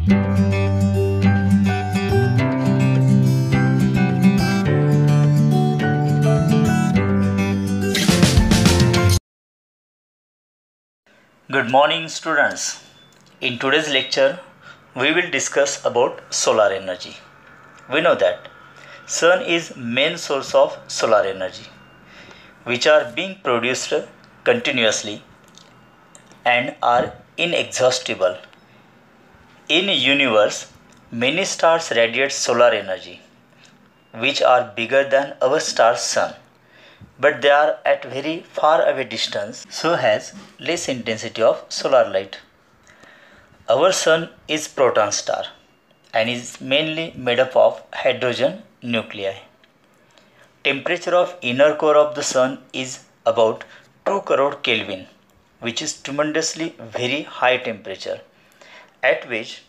Good morning students. In today's lecture we will discuss about solar energy. We know that sun is main source of solar energy which are being produced continuously and are inexhaustible. In universe many stars radiate solar energy which are bigger than our star sun, but they are at very far away distance, so has less intensity of solar light. Our sun is proton star and is mainly made up of hydrogen nuclei. Temperature of inner core of the sun is about 2 crore Kelvin, which is tremendously very high temperature at which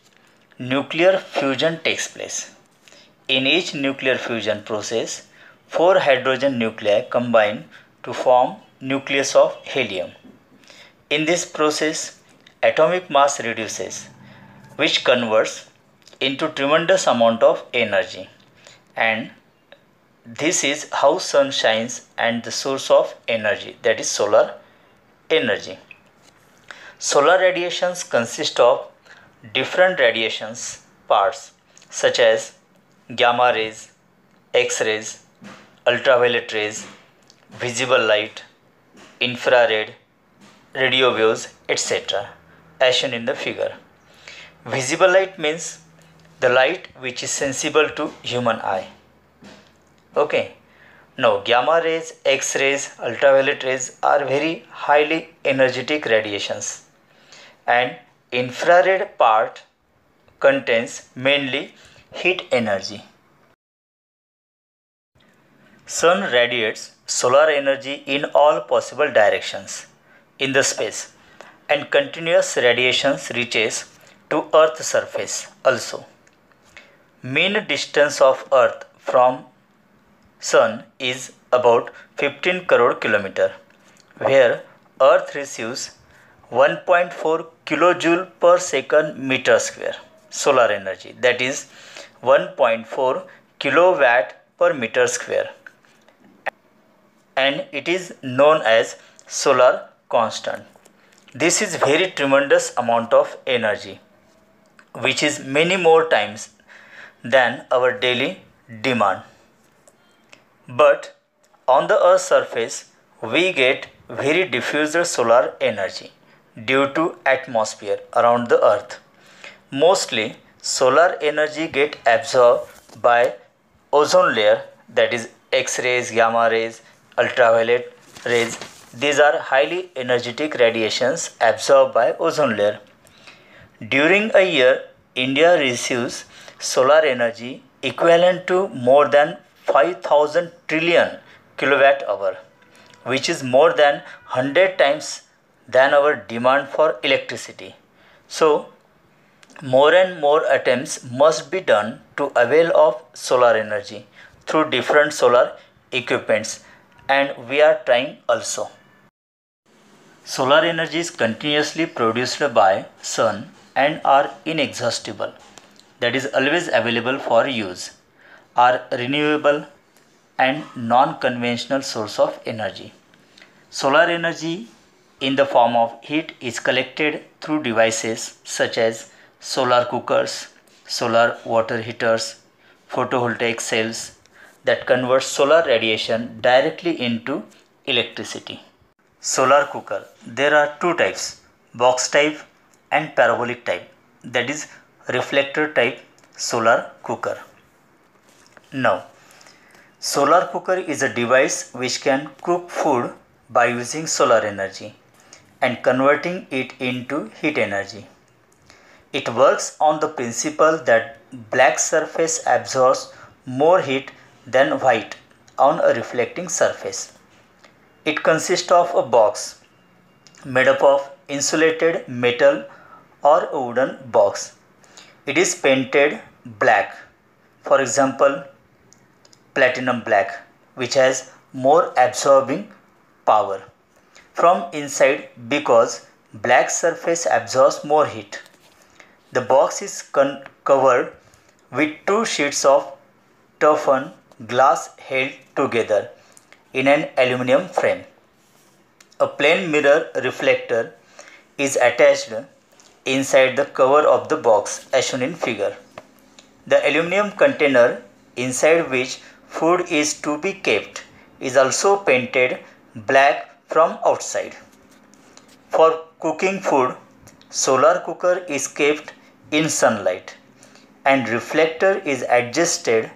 nuclear fusion takes place. In each nuclear fusion process, 4 hydrogen nuclei combine to form nucleus of helium. In this process, atomic mass reduces, which converts into tremendous amount of energy, and this is how sun shines and the source of energy, that is solar energy. Solar radiations consist of different radiations parts such as gamma rays, X-rays, ultraviolet rays, visible light, infrared, radio waves, etc. as shown in the figure. Visible light means the light which is sensible to human eye. Okay. Now gamma rays, X-rays, ultraviolet rays are very highly energetic radiations, and infrared part contains mainly heat energy. Sun radiates solar energy in all possible directions in the space, and continuous radiations reaches to earth surface also. Mean distance of earth from sun is about 15 crore kilometer, where earth receives 1.4 kilojoule per second meter square solar energy, that is 1.4 kilowatt per meter square, and it is known as solar constant. This is very tremendous amount of energy which is many more times than our daily demand. But on the earth's surface we get very diffused solar energy due to atmosphere around the earth. Mostly solar energy get absorbed by ozone layer, that is X-rays, gamma rays, ultraviolet rays. These are highly energetic radiations absorbed by ozone layer. During a year, India receives solar energy equivalent to more than 5000 trillion kilowatt hour, which is more than 100 times than our demand for electricity. So, more and more attempts must be done to avail of solar energy through different solar equipments, and we are trying also. Solar energy is continuously produced by sun and are inexhaustible, that is always available for use, are renewable and non-conventional source of energy. Solar energy in the form of heat is collected through devices such as solar cookers, solar water heaters, photovoltaic cells that convert solar radiation directly into electricity. Solar cooker. There are two types, box type and parabolic type, that is reflector type solar cooker. Now, solar cooker is a device which can cook food by using solar energy and converting it into heat energy. It works on the principle that black surface absorbs more heat than white on a reflecting surface. It consists of a box made up of insulated metal or a wooden box. It is painted black, for example platinum black, which has more absorbing power from inside because black surface absorbs more heat. The box is covered with two sheets of toughened glass held together in an aluminum frame. A plain mirror reflector is attached inside the cover of the box as shown in figure. The aluminum container inside which food is to be kept is also painted black from outside. For cooking food, solar cooker is kept in sunlight and reflector is adjusted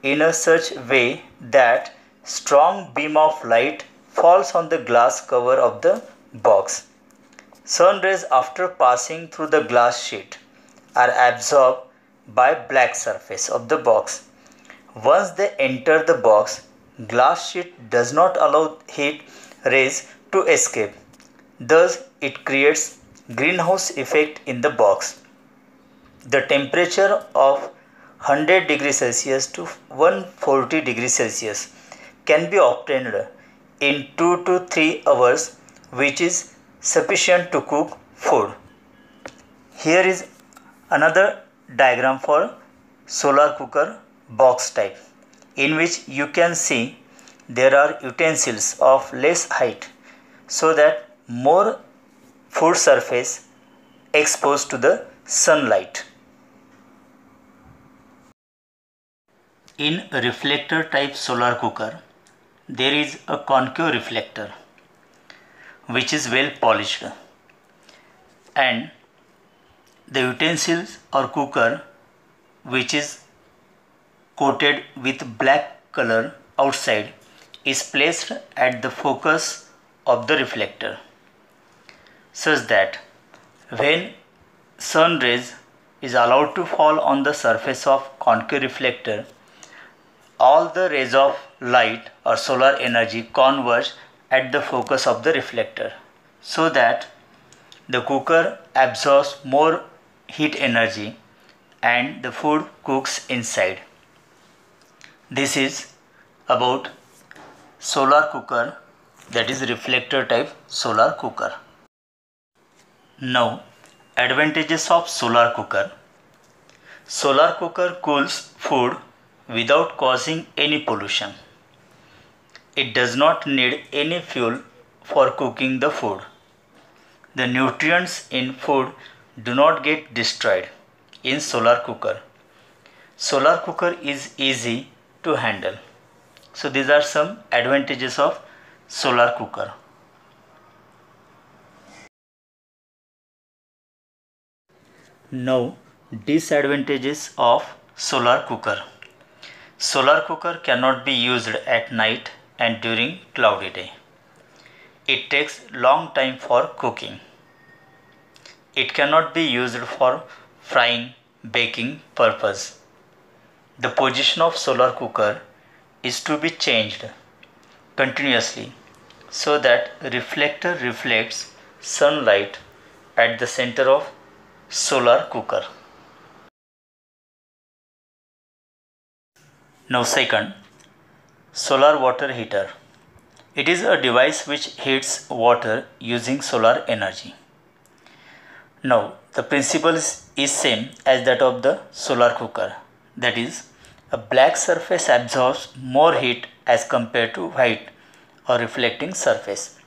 in a such way that strong beam of light falls on the glass cover of the box. Sun rays after passing through the glass sheet are absorbed by black surface of the box. Once they enter the box, glass sheet does not allow heat rays to escape. Thus, it creates greenhouse effect in the box. The temperature of 100 degrees Celsius to 140 degrees Celsius can be obtained in 2 to 3 hours, which is sufficient to cook food. Here is another diagram for solar cooker box type, in which you can see there are utensils of less height so that more food surface exposed to the sunlight. In a reflector type solar cooker, there is a concave reflector which is well polished, and the utensils or cooker which is coated with black color outside is placed at the focus of the reflector, such that when sun rays is allowed to fall on the surface of concave reflector, all the rays of light or solar energy converge at the focus of the reflector, so that the cooker absorbs more heat energy and the food cooks inside. This is about solar cooker, that is reflector type solar cooker. Now, advantages of solar cooker. Solar cooker cools food without causing any pollution. It does not need any fuel for cooking the food. The nutrients in food do not get destroyed in solar cooker. Solar cooker is easy to handle. So these are some advantages of solar cooker. Now, disadvantages of solar cooker. Solar cooker cannot be used at night and during cloudy day. It takes long time for cooking. It cannot be used for frying, baking purpose. The position of solar cooker is to be changed continuously so that reflector reflects sunlight at the center of solar cooker. Now second, solar water heater. It is a device which heats water using solar energy. Now the principle is same as that of the solar cooker. That is, a black surface absorbs more heat as compared to white or reflecting surface.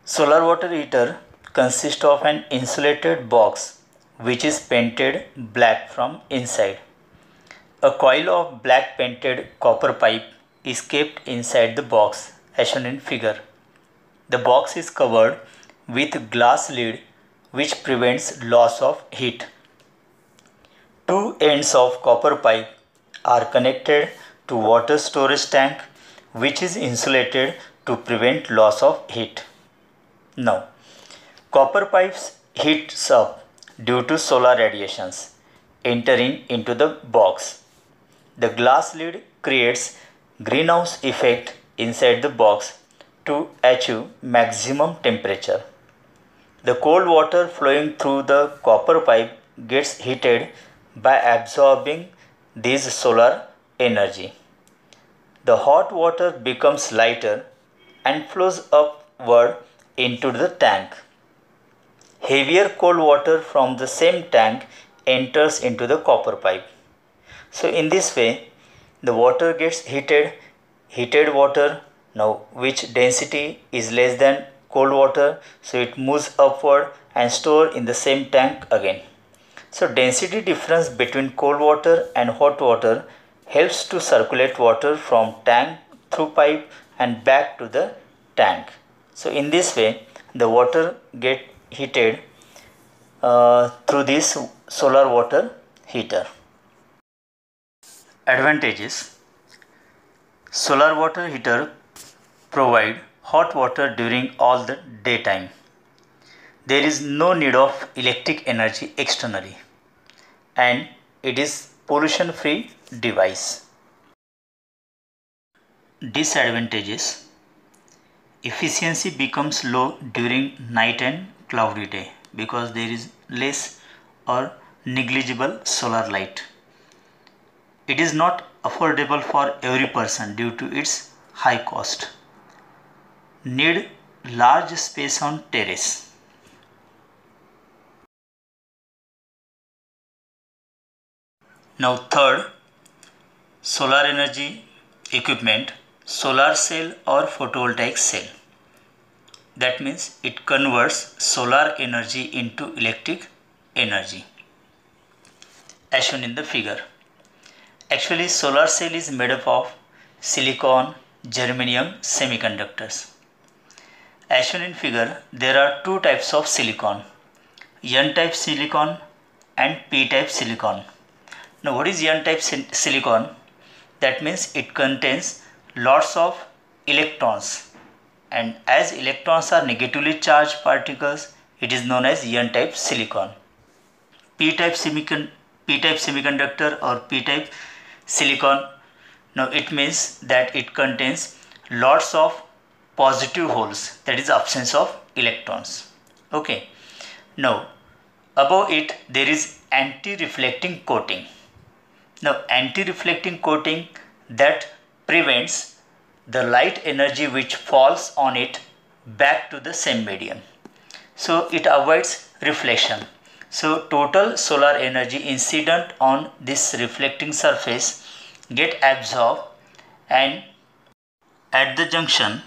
Solar water heater consists of an insulated box which is painted black from inside. A coil of black painted copper pipe is kept inside the box as shown in figure. The box is covered with glass lid which prevents loss of heat. Two ends of copper pipe are connected to water storage tank which is insulated to prevent loss of heat. Now, copper pipes heats up due to solar radiations entering into the box. The glass lid creates greenhouse effect inside the box to achieve maximum temperature. The cold water flowing through the copper pipe gets heated by absorbing this solar energy. The hot water becomes lighter and flows upward into the tank. heavier cold water from the same tank enters into the copper pipe. So in this way, the water gets heated water now which density is less than cold water, so it moves upward and stored in the same tank again. So density difference between cold water and hot water helps to circulate water from tank through pipe and back to the tank. So in this way, the water get heated through this solar water heater. Advantages: solar water heater provide hot water during all the daytime. There is no need of electric energy externally, and it is pollution free device. Disadvantages: efficiency becomes low during night and cloudy day because there is less or negligible solar light. It is not affordable for every person due to its high cost. Need large space on terrace. Now third, solar energy equipment, solar cell or photovoltaic cell. That means it converts solar energy into electric energy as shown in the figure. Actually, solar cell is made up of silicon, germanium semiconductors. As shown in figure, there are two types of silicon, N-type silicon and P-type silicon. Now what is N-type silicon? That means it contains lots of electrons, and as electrons are negatively charged particles, it is known as N-type silicon. P-type semiconductor or P-type silicon, now it means that it contains lots of positive holes, that is absence of electrons. Okay. Now above it there is anti-reflecting coating. Now anti-reflecting coating that prevents the light energy which falls on it back to the same medium. So it avoids reflection. So total solar energy incident on this reflecting surface get absorbed, and at the junction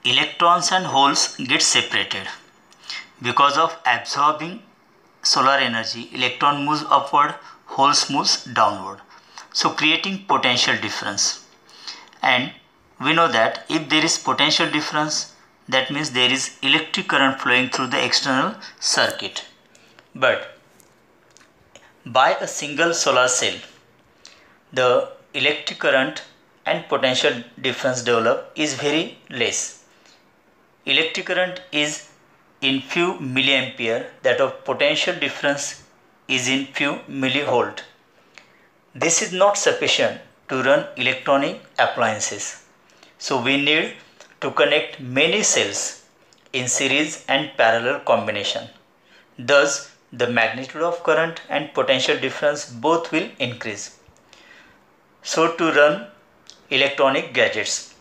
electrons and holes get separated. Because of absorbing solar energy, electron moves upward, holes moves downward, so creating potential difference. And we know that if there is potential difference, that means there is electric current flowing through the external circuit. But by a single solar cell, the electric current and potential difference developed is very less. Electric current is in few milliampere, that of potential difference is in few millivolt. This is not sufficient to run electronic appliances. So we need to connect many cells in series and parallel combination. Thus, the magnitude of current and potential difference both will increase. So to run electronic gadgets,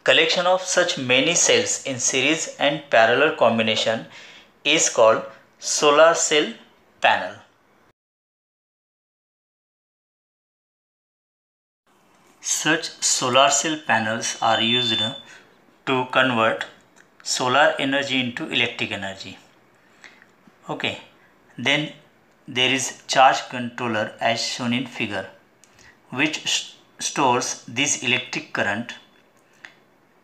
collection of such many cells in series and parallel combination is called solar cell panel. Such solar cell panels are used to convert solar energy into electric energy. Okay, then there is charge controller as shown in figure, which stores this electric current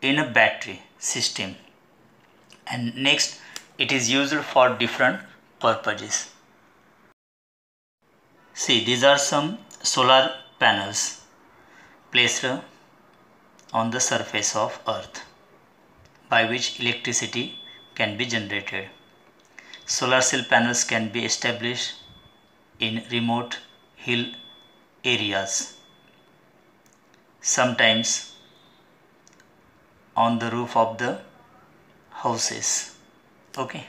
in a battery system, and next it is used for different purposes. See, these are some solar panels placed on the surface of earth by which electricity can be generated. Solar cell panels can be established in remote hill areas, sometimes on the roof of the houses. Okay,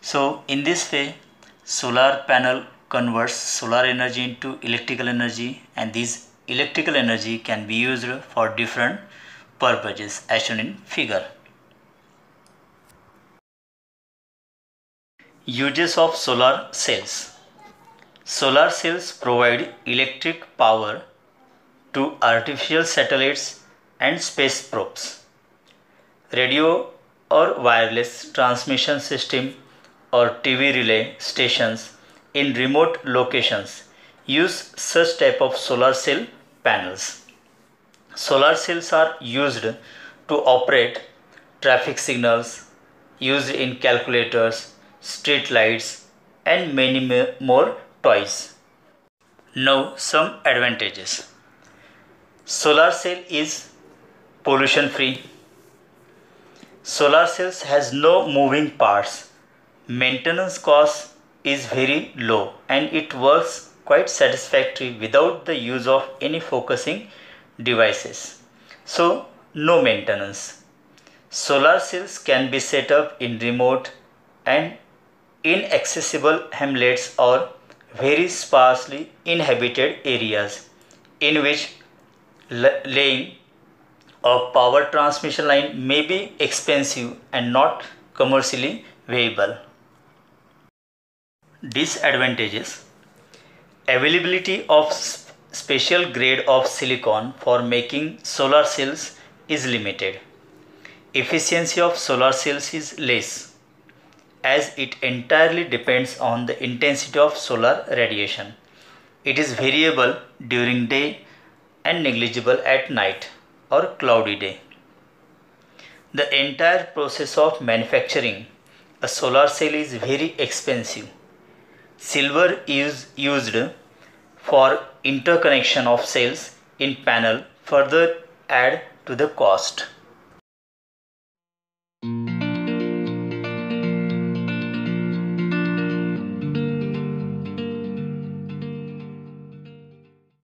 so in this way solar panel converts solar energy into electrical energy, and this electrical energy can be used for different purposes as shown in figure. Uses of solar cells. Solar cells provide electric power to artificial satellites and space probes. Radio or wireless transmission system or TV relay stations in remote locations use such type of solar cell panels. Solar cells are used to operate traffic signals, used in calculators, street lights, and many more toys. Now, some advantages. Solar cell is pollution free. Solar cells has no moving parts. Maintenance cost is very low and it works quite satisfactory without the use of any focusing devices. So, no maintenance. Solar cells can be set up in remote and inaccessible hamlets or very sparsely inhabited areas in which laying a power transmission line may be expensive and not commercially viable. Disadvantages. Availability of special grade of silicon for making solar cells is limited. Efficiency of solar cells is less as it entirely depends on the intensity of solar radiation. It is variable during day and negligible at night or cloudy day. The entire process of manufacturing a solar cell is very expensive. Silver is used for interconnection of cells in panel further add to the cost.